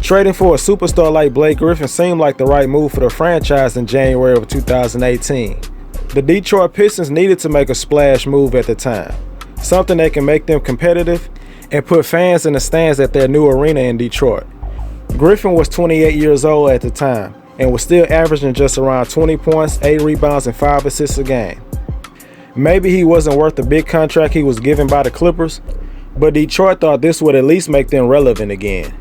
Trading for a superstar like Blake Griffin seemed like the right move for the franchise in January of 2018. The Detroit Pistons needed to make a splash move at the time, something that can make them competitive and put fans in the stands at their new arena in Detroit. Griffin was 28 years old at the time and was still averaging just around 20 points, 8 rebounds, and 5 assists a game. Maybe he wasn't worth the big contract he was given by the Clippers, but Detroit thought this would at least make them relevant again.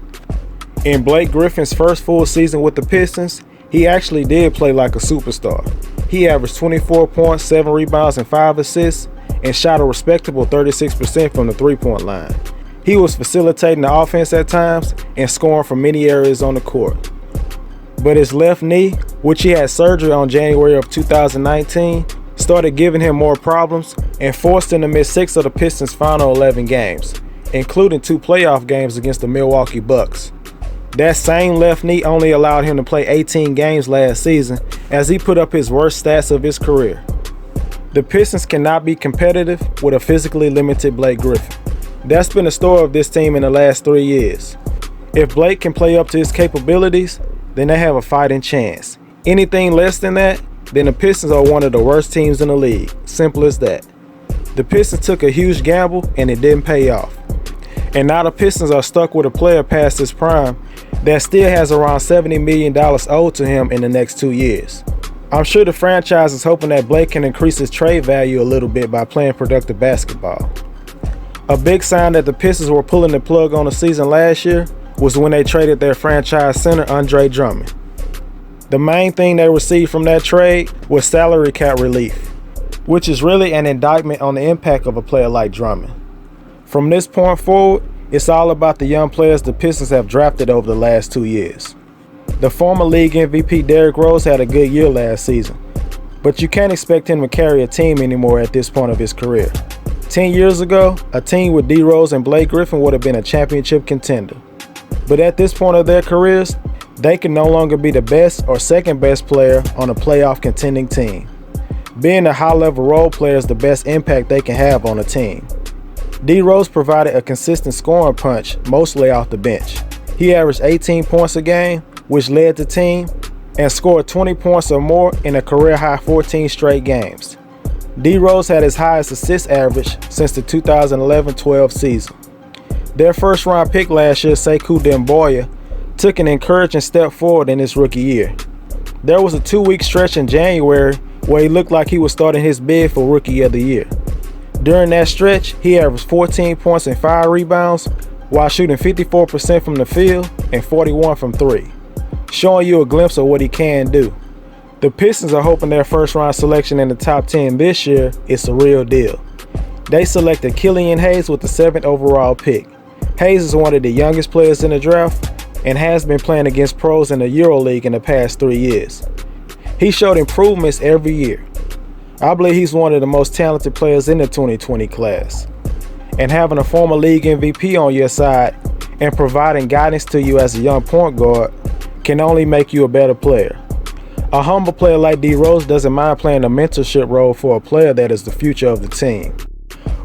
In Blake Griffin's first full season with the Pistons, he actually did play like a superstar. He averaged 24 points, 7 rebounds, and 5 assists, and shot a respectable 36% from the three-point line. He was facilitating the offense at times and scoring from many areas on the court. But his left knee, which he had surgery on January of 2019, started giving him more problems and forced him to miss 6 of the Pistons' final 11 games, including 2 playoff games against the Milwaukee Bucks. That same left knee only allowed him to play 18 games last season as he put up his worst stats of his career. The Pistons cannot be competitive with a physically limited Blake Griffin. That's been the story of this team in the last 3 years. If Blake can play up to his capabilities, then they have a fighting chance. Anything less than that, then the Pistons are one of the worst teams in the league. Simple as that. The Pistons took a huge gamble and it didn't pay off. And now the Pistons are stuck with a player past his prime that still has around $70 million owed to him in the next 2 years. I'm sure the franchise is hoping that Blake can increase his trade value a little bit by playing productive basketball. A big sign that the Pistons were pulling the plug on the season last year was when they traded their franchise center Andre Drummond. The main thing they received from that trade was salary cap relief, which is really an indictment on the impact of a player like Drummond. From this point forward, it's all about the young players the Pistons have drafted over the last 2 years. The former league MVP Derrick Rose had a good year last season, but you can't expect him to carry a team anymore at this point of his career. 10 years ago, a team with D. Rose and Blake Griffin would have been a championship contender. But at this point of their careers, they can no longer be the best or second best player on a playoff contending team. Being a high-level role player is the best impact they can have on a team. D. Rose provided a consistent scoring punch, mostly off the bench. He averaged 18 points a game, which led the team, and scored 20 points or more in a career-high 14 straight games. D. Rose had his highest assist average since the 2011-12 season. Their first-round pick last year, Sekou Doumbouya, took an encouraging step forward in his rookie year. There was a 2-week stretch in January where he looked like he was starting his bid for Rookie of the Year. During that stretch, he averaged 14 points and 5 rebounds while shooting 54% from the field and 41 from 3, showing you a glimpse of what he can do. The Pistons are hoping their first-round selection in the top 10 this year is the real deal. They selected Killian Hayes with the 7th overall pick. Hayes is one of the youngest players in the draft and has been playing against pros in the EuroLeague in the past 3 years. He showed improvements every year. I believe he's one of the most talented players in the 2020 class. And having a former league MVP on your side and providing guidance to you as a young point guard can only make you a better player. A humble player like D. Rose doesn't mind playing a mentorship role for a player that is the future of the team.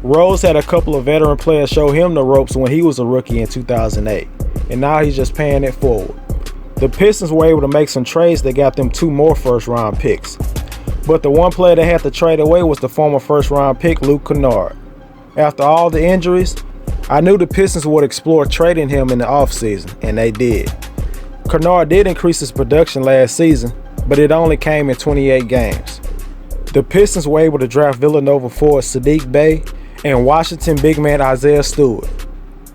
Rose had a couple of veteran players show him the ropes when he was a rookie in 2008, and now he's just paying it forward. The Pistons were able to make some trades that got them 2 more first-round picks. But the one player they had to trade away was the former first-round pick Luke Kennard. After all the injuries, I knew the Pistons would explore trading him in the offseason, and they did. Kennard did increase his production last season, but it only came in 28 games. The Pistons were able to draft Villanova forward Saddiq Bey and Washington big man Isaiah Stewart.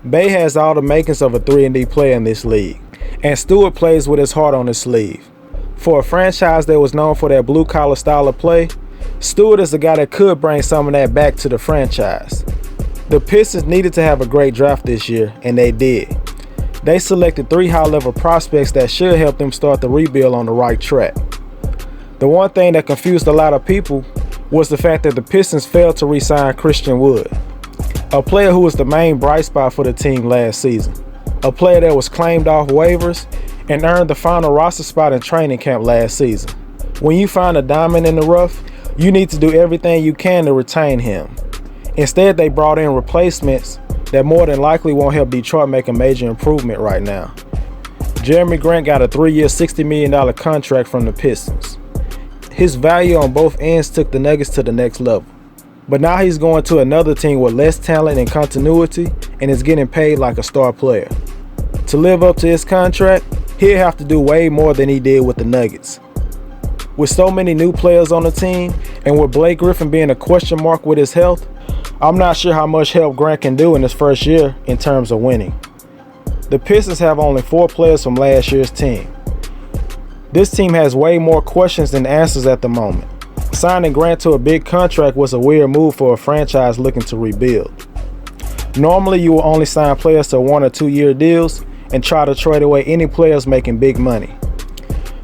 Bey has all the makings of a 3-and-D player in this league, and Stewart plays with his heart on his sleeve. For a franchise that was known for that blue-collar style of play, Stewart is the guy that could bring some of that back to the franchise. The Pistons needed to have a great draft this year, and they did. They selected 3 high-level prospects that should help them start the rebuild on the right track. The one thing that confused a lot of people was the fact that the Pistons failed to re-sign Christian Wood, a player who was the main bright spot for the team last season, a player that was claimed off waivers and earned the final roster spot in training camp last season. When you find a diamond in the rough, you need to do everything you can to retain him. Instead, they brought in replacements that more than likely won't help Detroit make a major improvement right now. Jeremy Grant got a 3-year, $60 million contract from the Pistons. His value on both ends took the Nuggets to the next level. But now he's going to another team with less talent and continuity and is getting paid like a star player. To live up to his contract, he'll have to do way more than he did with the Nuggets. With so many new players on the team, and with Blake Griffin being a question mark with his health, I'm not sure how much help Grant can do in his first year in terms of winning. The Pistons have only 4 players from last year's team. This team has way more questions than answers at the moment. Signing Grant to a big contract was a weird move for a franchise looking to rebuild. Normally, you will only sign players to 1 or 2 year deals and try to trade away any players making big money.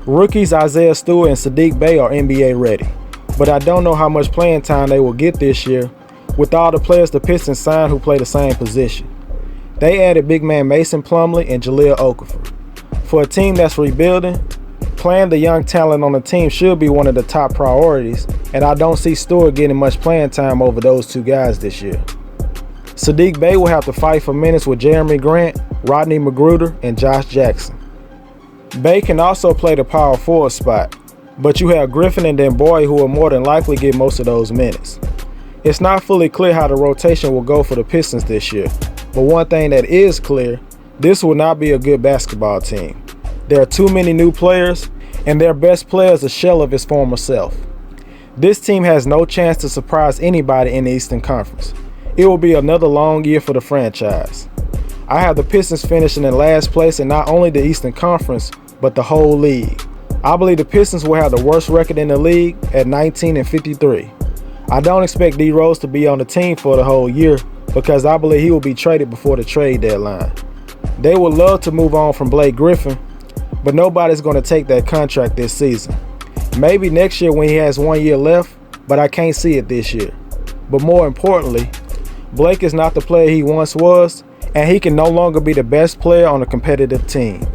Rookies Isaiah Stewart and Saddiq Bey are NBA ready, but I don't know how much playing time they will get this year with all the players the Pistons signed who play the same position. They added big man Mason Plumlee and Jahlil Okafor. For a team that's rebuilding, playing the young talent on the team should be one of the top priorities, and I don't see Stewart getting much playing time over those 2 guys this year. Saddiq Bey will have to fight for minutes with Jeremy Grant, Rodney McGruder, and Josh Jackson. Bey can also play the power forward spot, but you have Griffin and Doumbouya who will more than likely get most of those minutes. It's not fully clear how the rotation will go for the Pistons this year, but one thing that is clear, this will not be a good basketball team. There are too many new players, and their best player is a shell of his former self. This team has no chance to surprise anybody in the Eastern Conference. It will be another long year for the franchise. I have the Pistons finishing in last place in not only the Eastern Conference, but the whole league. I believe the Pistons will have the worst record in the league at 19-53. I don't expect D Rose to be on the team for the whole year because I believe he will be traded before the trade deadline. They would love to move on from Blake Griffin, but nobody's going to take that contract this season. Maybe next year when he has 1 year left, but I can't see it this year. But more importantly, Blake is not the player he once was, and he can no longer be the best player on a competitive team.